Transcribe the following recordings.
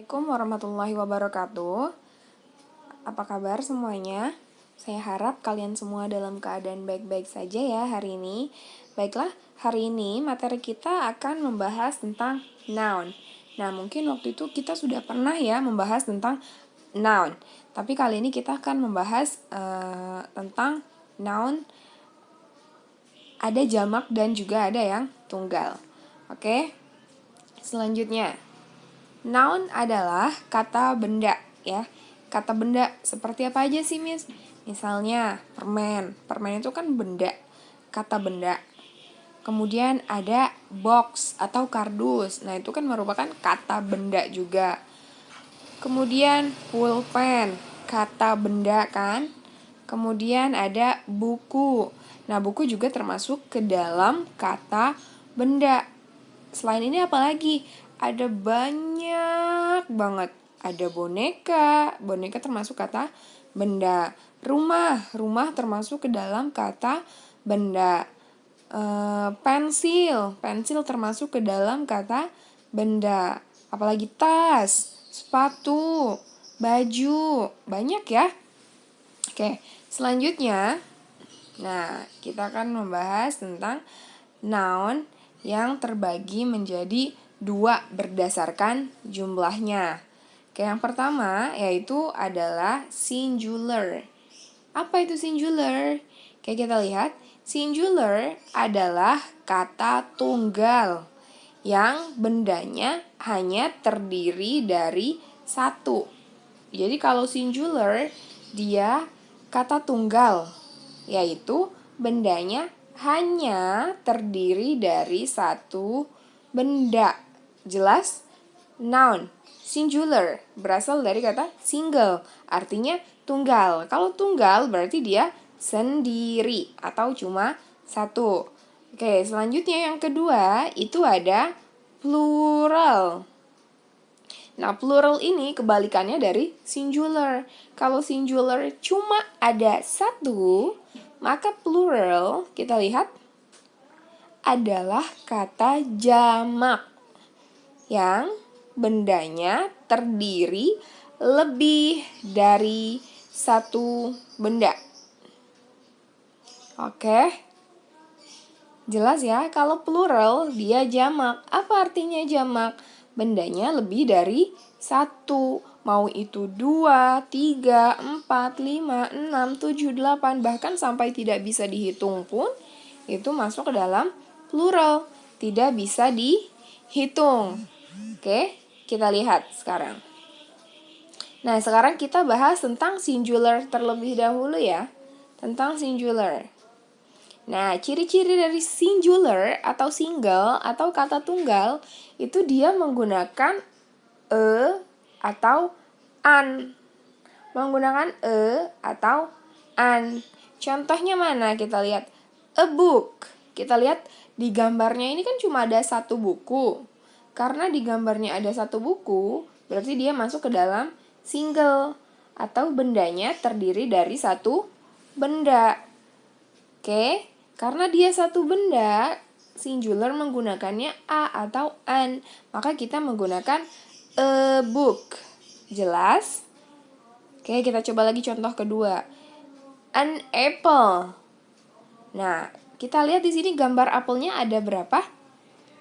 Assalamualaikum warahmatullahi wabarakatuh. Apa kabar semuanya? Saya harap kalian semua dalam keadaan baik-baik saja ya hari ini. Baiklah, hari ini materi kita akan membahas tentang noun. Nah, mungkin waktu itu kita sudah pernah ya membahas tentang noun. Tapi kali ini kita akan membahas tentang noun ada jamak dan juga ada yang tunggal. Oke? Selanjutnya, noun adalah kata benda ya. Kata benda seperti apa aja sih, Miss? Misalnya permen. Permen itu kan benda, kata benda. Kemudian ada box atau kardus. Nah, itu kan merupakan kata benda juga. Kemudian pulpen, kata benda kan. Kemudian ada buku. Nah, buku juga termasuk ke dalam kata benda. Selain ini apalagi? Ada banyak banget. Ada boneka. Boneka termasuk kata benda. Rumah termasuk ke dalam kata benda. Pensil termasuk ke dalam kata benda. Apalagi tas, sepatu, baju. Banyak ya. Oke, selanjutnya. Nah, kita akan membahas tentang noun yang terbagi menjadi dua berdasarkan jumlahnya. Oke, yang pertama yaitu adalah singular. Apa itu singular? Oke, kita lihat. Singular adalah kata tunggal yang bendanya hanya terdiri dari satu. Jadi kalau singular dia kata tunggal, yaitu bendanya hanya terdiri dari satu benda. Jelas? Noun singular berasal dari kata single, artinya tunggal. Kalau tunggal berarti dia sendiri atau cuma satu. Oke, selanjutnya yang kedua itu ada plural. Nah, plural ini kebalikannya dari singular. Kalau singular cuma ada satu, maka plural, kita lihat, adalah kata jamak yang bendanya terdiri lebih dari satu benda. Oke, jelas ya, kalau plural dia jamak. Apa artinya jamak? Bendanya lebih dari satu. Mau itu 2, 3, 4, 5, 6, 7, 8, bahkan sampai tidak bisa dihitung pun itu masuk ke dalam plural. Tidak bisa dihitung. Oke, kita lihat sekarang. Nah, sekarang kita bahas tentang singular terlebih dahulu ya. Tentang singular. Nah, ciri-ciri dari singular atau single atau kata tunggal itu dia menggunakan atau an. Menggunakan atau an. Contohnya mana? Kita lihat a book. Kita lihat di gambarnya ini kan cuma ada satu buku. Karena di gambarnya ada satu buku, berarti dia masuk ke dalam single atau bendanya terdiri dari satu benda. Oke, karena dia satu benda, singular menggunakannya a atau an, maka kita menggunakan a book. Jelas? Oke, kita coba lagi contoh kedua. An apple. Nah, kita lihat di sini gambar apelnya ada berapa?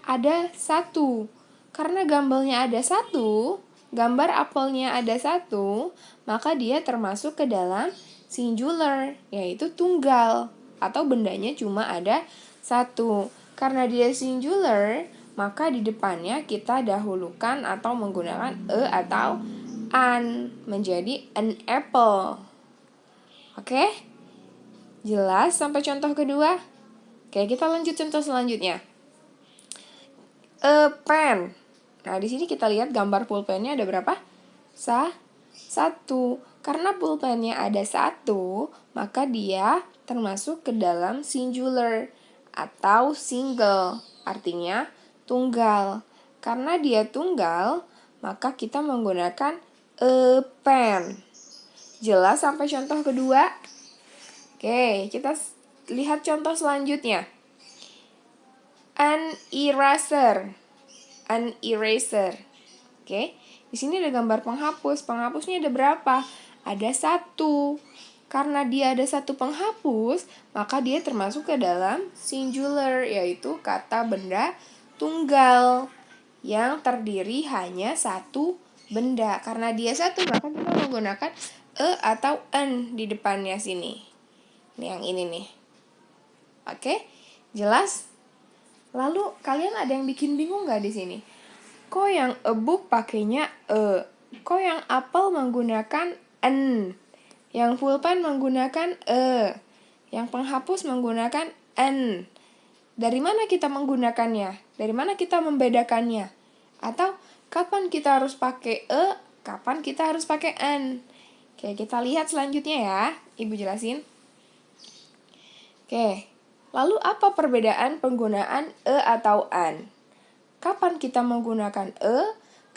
Ada satu. Karena gambarnya ada satu, gambar apelnya ada satu, maka dia termasuk ke dalam singular, yaitu tunggal, atau bendanya cuma ada satu. Karena dia singular, maka di depannya kita dahulukan atau menggunakan atau an, menjadi an apple. Oke? Jelas sampai contoh kedua? Oke, kita lanjut contoh selanjutnya. A pen. Nah, di sini kita lihat gambar pulpennya ada berapa? Satu. Karena pulpennya ada satu, maka dia termasuk ke dalam singular atau single, artinya tunggal. Karena dia tunggal, maka kita menggunakan a pen. Jelas sampai contoh kedua? Oke, kita lihat contoh selanjutnya. An eraser. An eraser. Oke, Di sini ada gambar penghapus. Penghapusnya ada berapa? Ada 1. Karena dia ada 1 penghapus, maka dia termasuk ke dalam singular, yaitu kata benda tunggal yang terdiri hanya 1 benda. Karena dia 1, maka kita menggunakan atau an di depannya sini. Ini yang ini nih. Oke, jelas? Lalu kalian ada yang bikin bingung nggak di sini? Kok yang a book pakainya Kok yang apple menggunakan n? Yang pulpen menggunakan Yang penghapus menggunakan n. Dari mana kita menggunakannya? Dari mana kita membedakannya? Atau kapan kita harus pakai kapan kita harus pakai n? Oke, kita lihat selanjutnya ya. Ibu jelasin. Oke. Lalu apa perbedaan penggunaan atau an? Kapan kita menggunakan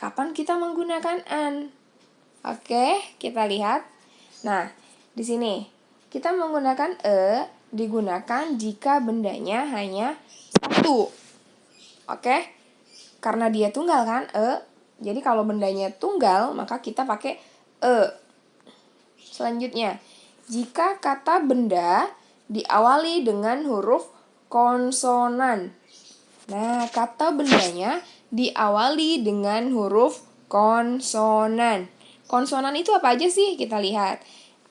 kapan kita menggunakan an? Oke, kita lihat. Nah, di sini kita menggunakan digunakan jika bendanya hanya 1. Oke? Karena dia tunggal kan, jadi kalau bendanya tunggal, maka kita pakai Selanjutnya, jika kata benda diawali dengan huruf konsonan. Nah, kata bendanya diawali dengan huruf konsonan. Konsonan itu apa aja sih? Kita lihat.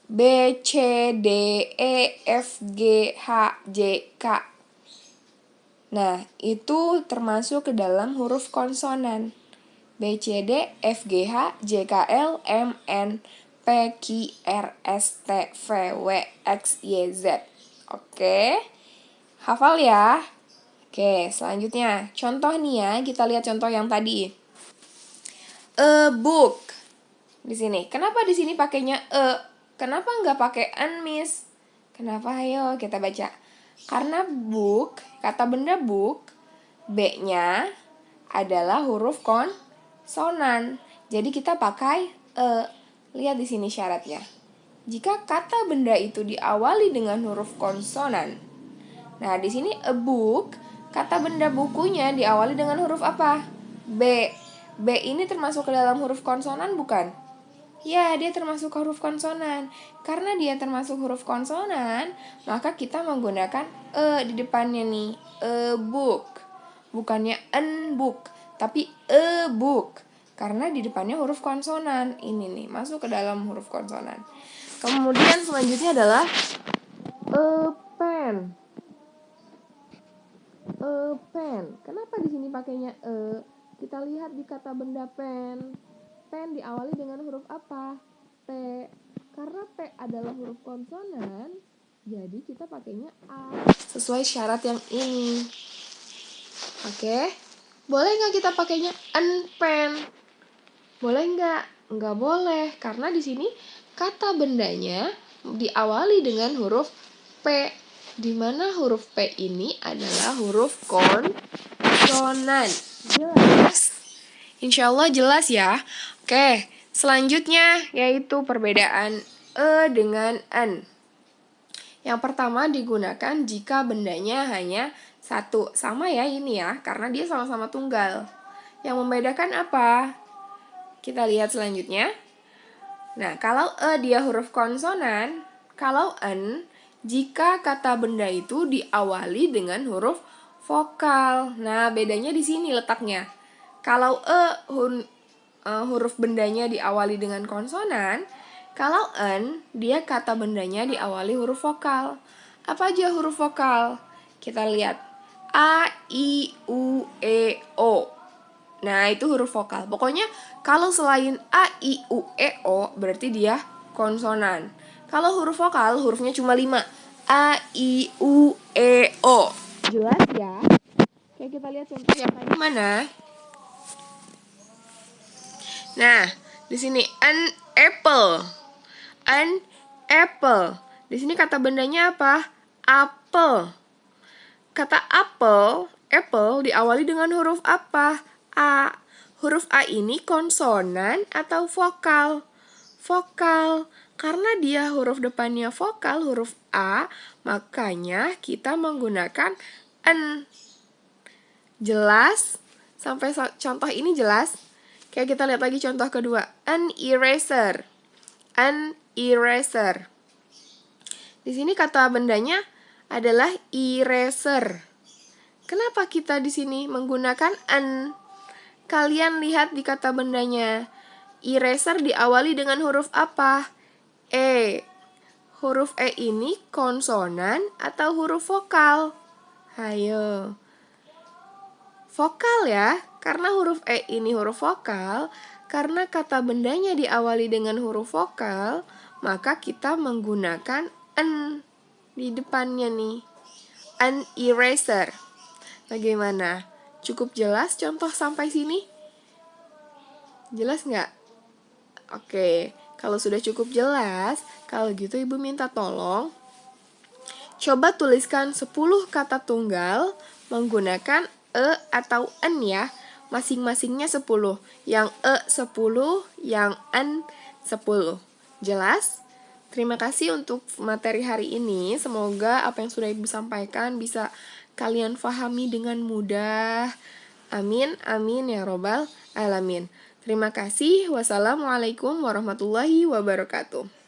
B, C, D, E, F, G, H, J, K. Nah, itu termasuk ke dalam huruf konsonan. B, C, D, F, G, H, J, K, L, M, N, P, Q, R, S, T, V, W, X, Y, Z. Oke, hafal ya. Oke, selanjutnya. Contoh nih ya, kita lihat contoh yang tadi. A book. Di sini. Kenapa di sini pakainya Kenapa nggak pakai an, Miss? Kenapa? Ayo kita baca. Karena book, kata benda book, B-nya adalah huruf konsonan. Jadi kita pakai Lihat di sini syaratnya. Jika kata benda itu diawali dengan huruf konsonan. Nah, di sini a book, kata benda bukunya diawali dengan huruf apa? B. B ini termasuk ke dalam huruf konsonan bukan? Ya, dia termasuk huruf konsonan. Karena dia termasuk huruf konsonan, maka kita menggunakan di depannya nih. A book. Bukannya an book, tapi a book. Karena di depannya huruf konsonan. Ini nih, masuk ke dalam huruf konsonan. Kemudian selanjutnya adalah a pen. A pen. Kenapa di sini pakainya Kita lihat di kata benda pen. Pen diawali dengan huruf apa? P. Karena P adalah huruf konsonan, jadi kita pakainya A. Sesuai syarat yang ini. Oke. Boleh nggak kita pakainya an pen? Boleh nggak? Nggak boleh, karena di sini kata bendanya diawali dengan huruf P, di mana huruf P ini adalah huruf konsonan. Jelas? Insya Allah jelas ya. Oke, selanjutnya yaitu perbedaan dengan an. Yang pertama digunakan jika bendanya hanya 1. Sama ya ini ya, karena dia sama-sama tunggal. Yang membedakan apa? Kita lihat selanjutnya. Nah, kalau dia huruf konsonan, kalau an, jika kata benda itu diawali dengan huruf vokal. Nah, bedanya di sini letaknya. Kalau huruf bendanya diawali dengan konsonan, kalau an, dia kata bendanya diawali huruf vokal. Apa aja huruf vokal? Kita lihat. A, I, U, E, O. Nah, itu huruf vokal. Pokoknya kalau selain A, I, U, E, O, berarti dia konsonan. Kalau huruf vokal, hurufnya cuma 5. A, I, U, E, O. Jelas ya? Oke, kita lihat contoh yang tadi mana? Nah, di sini an apple. An apple. Di sini kata bendanya apa? Apple. Kata apple diawali dengan huruf apa? A. Huruf A ini konsonan atau vokal? Vokal. Karena dia huruf depannya vokal, huruf A, makanya kita menggunakan an. Jelas? Sampai contoh ini jelas? Oke, kita lihat lagi contoh kedua. An eraser. An eraser. Di sini kata bendanya adalah eraser. Kenapa kita di sini menggunakan an? Kalian lihat di kata bendanya. Eraser diawali dengan huruf apa? E. Huruf E ini konsonan atau huruf vokal? Ayo. Vokal ya, karena huruf E ini huruf vokal, karena kata bendanya diawali dengan huruf vokal, maka kita menggunakan an di depannya nih. An eraser. Bagaimana? Cukup jelas contoh sampai sini? Jelas nggak? Oke, kalau sudah cukup jelas, kalau gitu Ibu minta tolong coba tuliskan 10 kata tunggal menggunakan e atau en ya. Masing-masingnya 10. Yang e 10, yang en 10. Jelas? Terima kasih untuk materi hari ini. Semoga apa yang sudah Ibu sampaikan bisa kalian pahami dengan mudah. Amin, amin ya robbal alamin. Terima kasih. Wassalamualaikum warahmatullahi wabarakatuh.